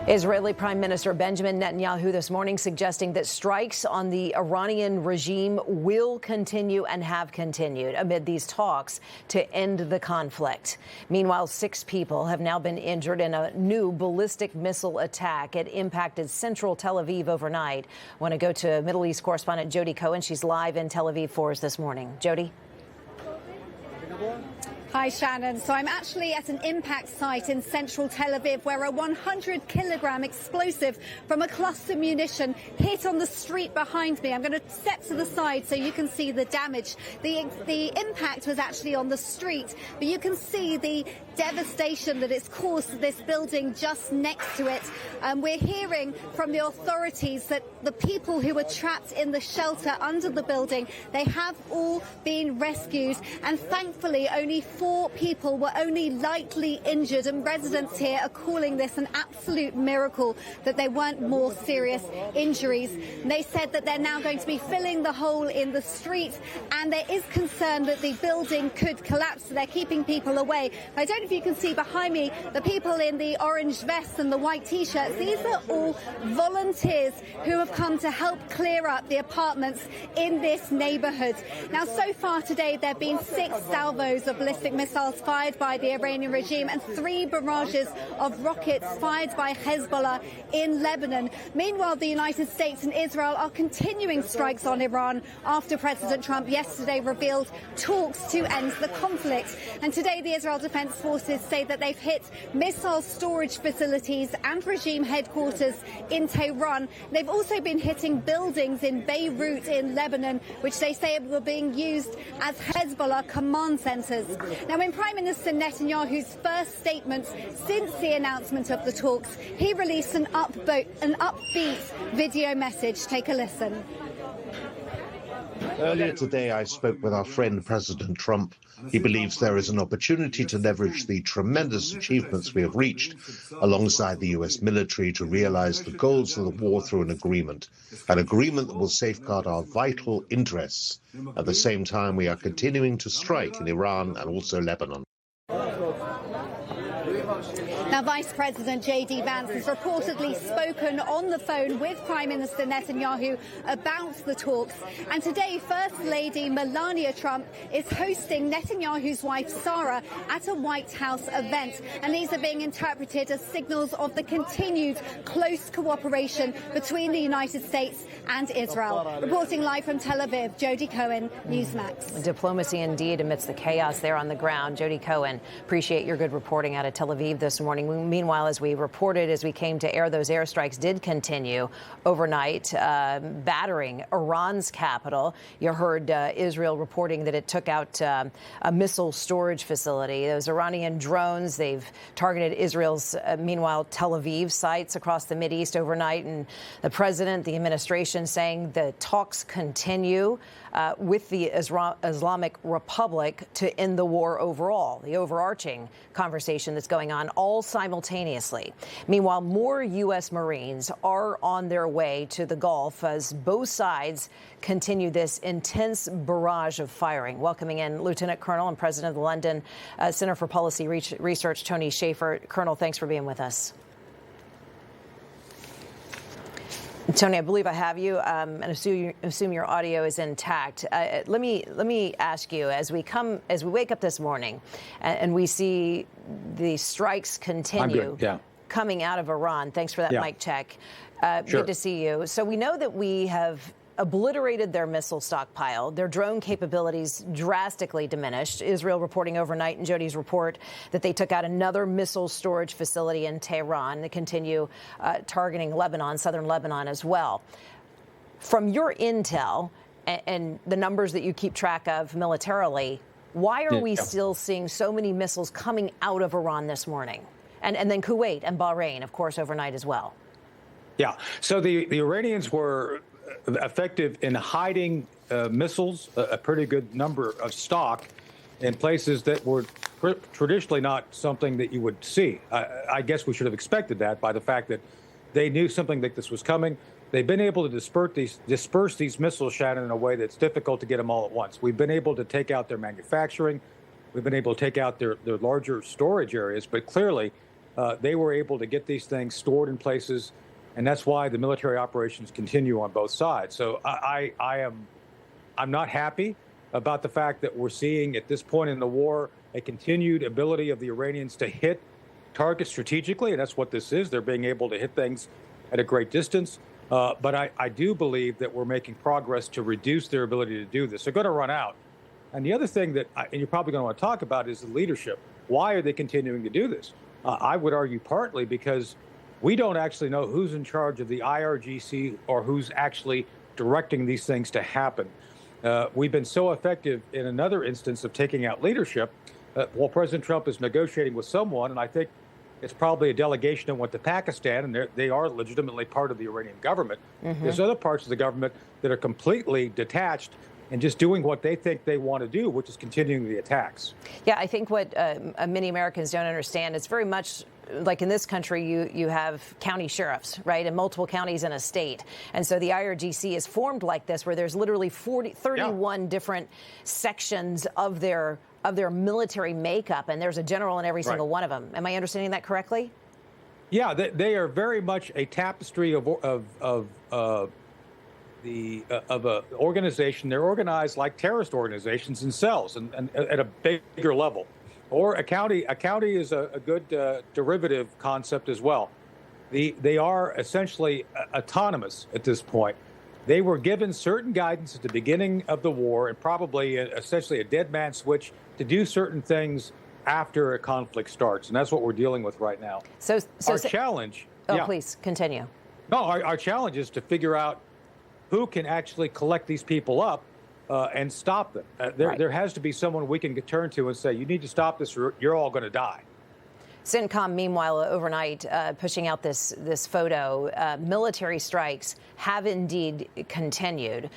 Israeli Prime Minister Benjamin Netanyahu this morning suggesting that strikes on the Iranian regime will continue and have continued amid these talks to end the conflict. Meanwhile, 6 people have now been injured in a new ballistic missile attack. It impacted central Tel Aviv overnight. I want to go to Middle East correspondent Jodie Cohen. She's live in Tel Aviv for us this morning. Jodie? Hi, Shannon. So I'm actually at an impact site in central Tel Aviv where a 100-kilogram explosive from a cluster munition hit on the street behind me. I'm going to step to the side so you can see the damage. The impact was actually on the street, but you can see the devastation that it's caused to this building just next to it. We're hearing from the authorities that the people who were trapped in the shelter under the building, they have all been rescued, and thankfully only 4 people were only lightly injured, and residents here are calling this an absolute miracle that there weren't more serious injuries. And they said that they're now going to be filling the hole in the street, and there is concern that the building could collapse, so they're keeping people away. I don't know if you can see behind me the people in the orange vests and the white T-shirts. These are all volunteers who have come to help clear up the apartments in this neighborhood. Now, so far today, there have been 6 salvos of ballistic missiles fired by the Iranian regime and 3 barrages of rockets fired by Hezbollah in Lebanon. Meanwhile, the United States and Israel are continuing strikes on Iran after President Trump yesterday revealed talks to end the conflict. And today, the Israel Defense Forces say that they've hit missile storage facilities and regime headquarters in Tehran. They've also been hitting buildings in Beirut in Lebanon, which they say were being used as Hezbollah command centers. Now, in Prime Minister Netanyahu's first statement since the announcement of the talks, he released an upbeat video message. Take a listen. Earlier today, I spoke with our friend President Trump. He believes there is an opportunity to leverage the tremendous achievements we have reached alongside the U.S. military to realize the goals of the war through an agreement that will safeguard our vital interests. At the same time, we are continuing to strike in Iran and also Lebanon. Now, Vice President J.D. Vance has reportedly spoken on the phone with Prime Minister Netanyahu about the talks. And today, First Lady Melania Trump is hosting Netanyahu's wife, Sarah, at a White House event. And these are being interpreted as signals of the continued close cooperation between the United States and Israel. Reporting live from Tel Aviv, Jodie Cohen, Newsmax. Diplomacy indeed amidst the chaos there on the ground. Jodie Cohen, appreciate your good reporting out of Tel Aviv this morning. Meanwhile, as we reported, as we came to air, those airstrikes did continue overnight, battering Iran's capital. You heard Israel reporting that it took out a missile storage facility. Those Iranian drones, they've targeted Israel's, meanwhile, Tel Aviv sites across the Mideast overnight. And the president, the administration saying the talks continue with the Islamic Republic to end the war overall, the overarching conversation that's going on all simultaneously. Meanwhile, more U.S. Marines are on their way to the Gulf as both sides continue this intense barrage of firing. Welcoming in Lieutenant Colonel and President of the London Center for Policy Research, Tony Shaffer. Colonel, thanks for being with us. Tony, I believe I have you, and assume your audio is intact. Let me ask you, as we wake up this morning, and we see the strikes continue coming out of Iran. Thanks for that mic check. Sure. Good to see you. So we know that we have obliterated their missile stockpile. Their drone capabilities drastically diminished. Israel reporting overnight in Jodie's report that they took out another missile storage facility in Tehran. They continue targeting Lebanon, southern Lebanon as well. From your intel and the numbers that you keep track of militarily, why are we still seeing so many missiles coming out of Iran this morning? And then Kuwait and Bahrain, of course, overnight as well. Yeah. So the Iranians were effective in hiding missiles, a pretty good number of stock, in places that were traditionally not something that you would see. I guess we should have expected that by the fact that they knew something like this was coming. They've been able to disperse these missiles, Shannon, in a way that's difficult to get them all at once. We've been able to take out their manufacturing. We've been able to take out their larger storage areas. But clearly, They were able to get these things stored in places, and that's why the military operations continue on both sides. So I'm not happy about the fact that we're seeing at this point in the war a continued ability of the Iranians to hit targets strategically, and that's what this is. They're being able to hit things at a great distance. But I do believe that we're making progress to reduce their ability to do this. They're going to run out. And the other thing and you're probably going to want to talk about, is the leadership. Why are they continuing to do this? I would argue partly because we don't actually know who's in charge of the IRGC or who's actually directing these things to happen. We've been so effective in another instance of taking out leadership while President Trump is negotiating with someone, and I think it's probably a delegation that went to Pakistan, and they are legitimately part of the Iranian government. Mm-hmm. There's other parts of the government that are completely detached and just doing what they think they want to do, which is continuing the attacks. Yeah, I think what many Americans don't understand, it's very much like in this country, you have county sheriffs, right, in multiple counties in a state. And so the IRGC is formed like this, where there's literally 31 different sections of their military makeup, and there's a general in every single one of them. Am I understanding that correctly? Yeah, they are very much a tapestry of an organization. They're organized like terrorist organizations in cells and at a bigger level. Or a county is a good derivative concept as well. They are essentially autonomous at this point. They were given certain guidance at the beginning of the war, and probably essentially a dead man switch to do certain things after a conflict starts, and that's what we're dealing with right now. So our challenge. Oh, please continue. No, our challenge is to figure out who can actually collect these people up and stop them. There has to be someone we can turn to and say, you need to stop this or you're all going to die. CENTCOM, meanwhile, overnight, pushing out this photo. Military strikes have indeed continued.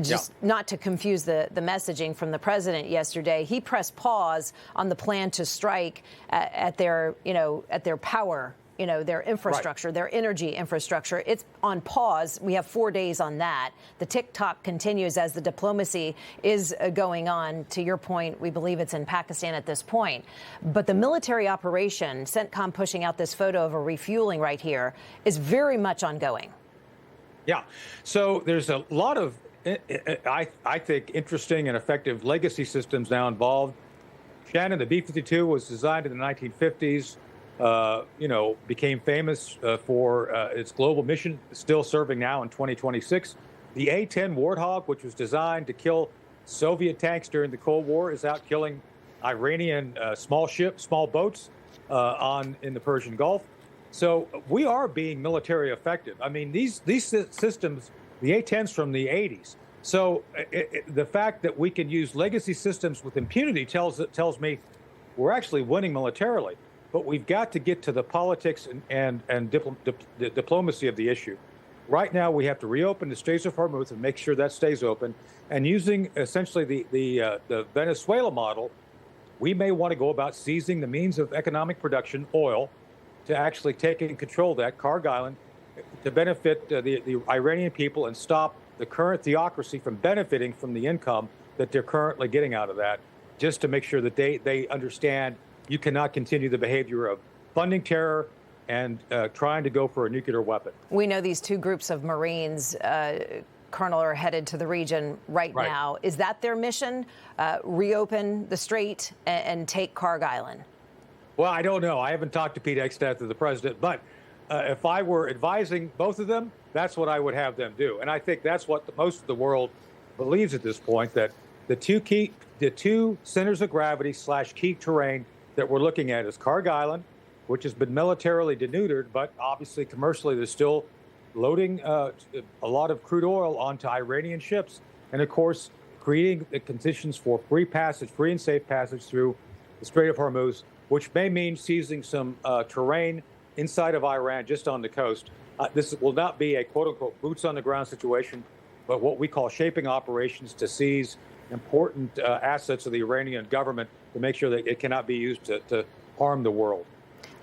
Just not to confuse the messaging from the president yesterday, he pressed pause on the plan to strike at their power. Their infrastructure, their energy infrastructure. It's on pause. We have 4 days on that. The tick-tock continues as the diplomacy is going on. To your point, we believe it's in Pakistan at this point. But the military operation, CENTCOM pushing out this photo of a refueling right here, is very much ongoing. Yeah. So there's a lot of, I think, interesting and effective legacy systems now involved. Shannon, the B-52 was designed in the 1950s. Became famous for its global mission, still serving now in 2026. The A-10 Warthog, which was designed to kill Soviet tanks during the Cold War, is out killing Iranian small boats in the Persian Gulf. So we are being military effective. I mean, these systems, the A-10's from the 80s. So the fact that we can use legacy systems with impunity tells me we're actually winning militarily. But we've got to get to the politics and diplomacy of the issue. Right now, we have to reopen the Straits of Hormuz and make sure that stays open. And using essentially the Venezuela model, we may want to go about seizing the means of economic production, oil, to actually taking control of that, Karg Island, to benefit the Iranian people and stop the current theocracy from benefiting from the income that they're currently getting out of that, just to make sure that they understand you cannot continue the behavior of funding terror and trying to go for a nuclear weapon. We know these two groups of Marines, Colonel, are headed to the region right now. Is that their mission? Reopen the strait and take Karg Island? Well, I don't know. I haven't talked to Pete Hegseth or the president, but if I were advising both of them, that's what I would have them do. And I think that's what most of the world believes at this point, that the two centers of gravity / key terrain that we're looking at is Karg Island, which has been militarily denuded, but obviously commercially they're still loading a lot of crude oil onto Iranian ships. And of course, creating the conditions for free and safe passage through the Strait of Hormuz, which may mean seizing some terrain inside of Iran, just on the coast. This will not be a quote-unquote boots-on-the-ground situation, but what we call shaping operations to seize important assets of the Iranian government to make sure that it cannot be used to harm the world.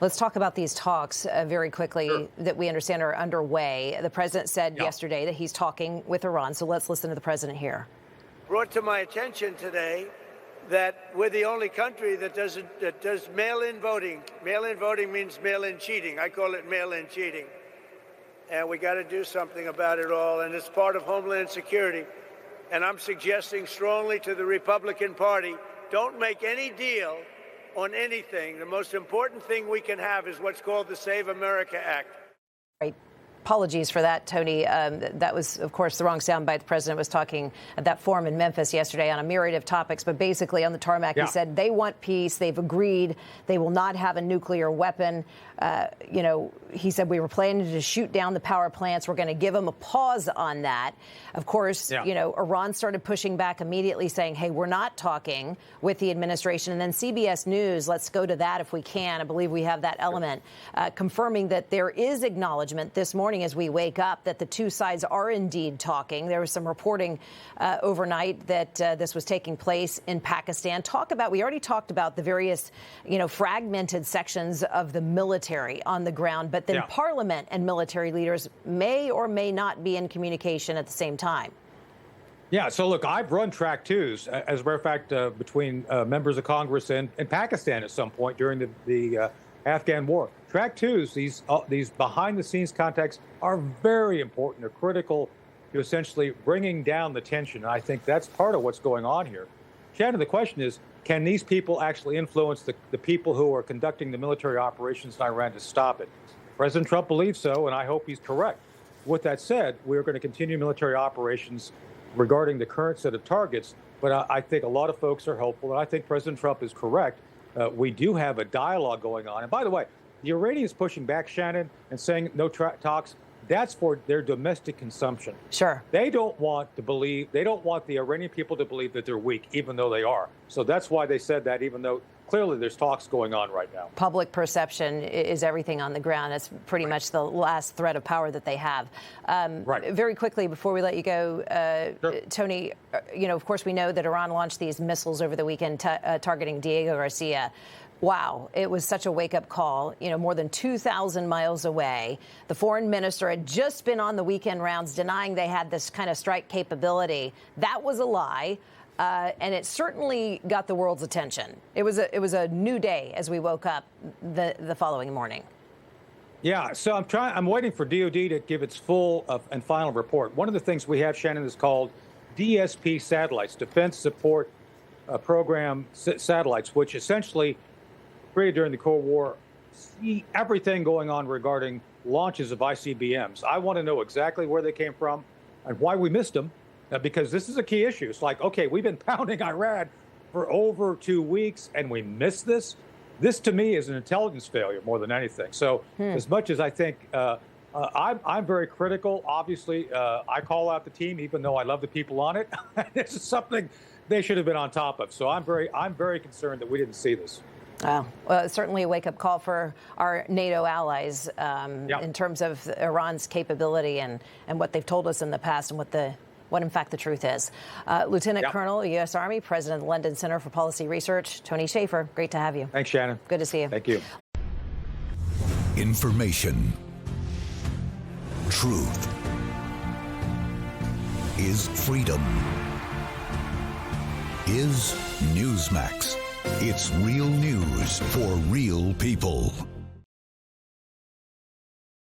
Let's talk about these talks very quickly that we understand are underway. The president said yesterday that he's talking with Iran, so let's listen to the president here. Brought to my attention today that we're the only country that does mail-in voting. Mail-in voting means mail-in cheating. I call it mail-in cheating. And we got to do something about it all, and it's part of Homeland Security. And I'm suggesting strongly to the Republican Party, don't make any deal on anything. The most important thing we can have is what's called the Save America Act. Right. Apologies for that, Tony. That was, of course, the wrong soundbite. The president was talking at that forum in Memphis yesterday on a myriad of topics. But basically on the tarmac, He said they want peace. They've agreed they will not have a nuclear weapon. He said we were planning to shoot down the power plants. We're going to give them a pause on that. Of course, Iran started pushing back immediately saying, hey, we're not talking with the administration. And then CBS News, let's go to that if we can. I believe we have that element confirming that there is acknowledgement this morning as we wake up that the two sides are indeed talking. There was some reporting overnight that this was taking place in Pakistan. We already talked about the various, fragmented sections of the military on the ground, but then Parliament and military leaders may or may not be in communication at the same time. Yeah, so look, I've run track twos, as a matter of fact, between members of Congress and Pakistan at some point during the Afghan war. Track twos, these behind-the-scenes contacts are very important. They're critical to essentially bringing down the tension. And I think that's part of what's going on here. Shannon, the question is, can these people actually influence the people who are conducting the military operations in Iran to stop it? President Trump believes so, and I hope he's correct. With that said, we're going to continue military operations regarding the current set of targets, but I think a lot of folks are hopeful, and I think President Trump is correct. We do have a dialogue going on. And by the way, the Iranians pushing back, Shannon, and saying no talks, that's for their domestic consumption. Sure. They don't want the Iranian people to believe that they're weak, even though they are. So that's why they said that, even though clearly there's talks going on right now. Public perception is everything on the ground. It's pretty much the last thread of power that they have. Very quickly, before we let you go, Sure. Tony, of course, we know that Iran launched these missiles over the weekend targeting Diego Garcia. Wow, it was such a wake-up call, more than 2,000 miles away. The foreign minister had just been on the weekend rounds denying they had this kind of strike capability. That was a lie, and it certainly got the world's attention. It was a new day as we woke up the following morning. Yeah, so I'm waiting for DOD to give its full and final report. One of the things we have, Shannon, is called DSP satellites, Defense Support Program satellites, which essentially created during the Cold War, see everything going on regarding launches of ICBMs. I want to know exactly where they came from and why we missed them, because this is a key issue. It's like, okay, we've been pounding Iran for over 2 weeks and we missed this. This, to me, is an intelligence failure more than anything. So as much as I think I'm very critical, obviously, I call out the team, even though I love the people on it. This is something they should have been on top of. So I'm very concerned that we didn't see this. Well, certainly a wake-up call for our NATO allies in terms of Iran's capability and what they've told us in the past and what in fact the truth is. Lieutenant Colonel, U.S. Army, President of the London Center for Policy Research, Tony Shaffer, great to have you. Thanks, Shannon. Good to see you. Thank you. Information. Truth is freedom. Is Newsmax. It's real news for real people.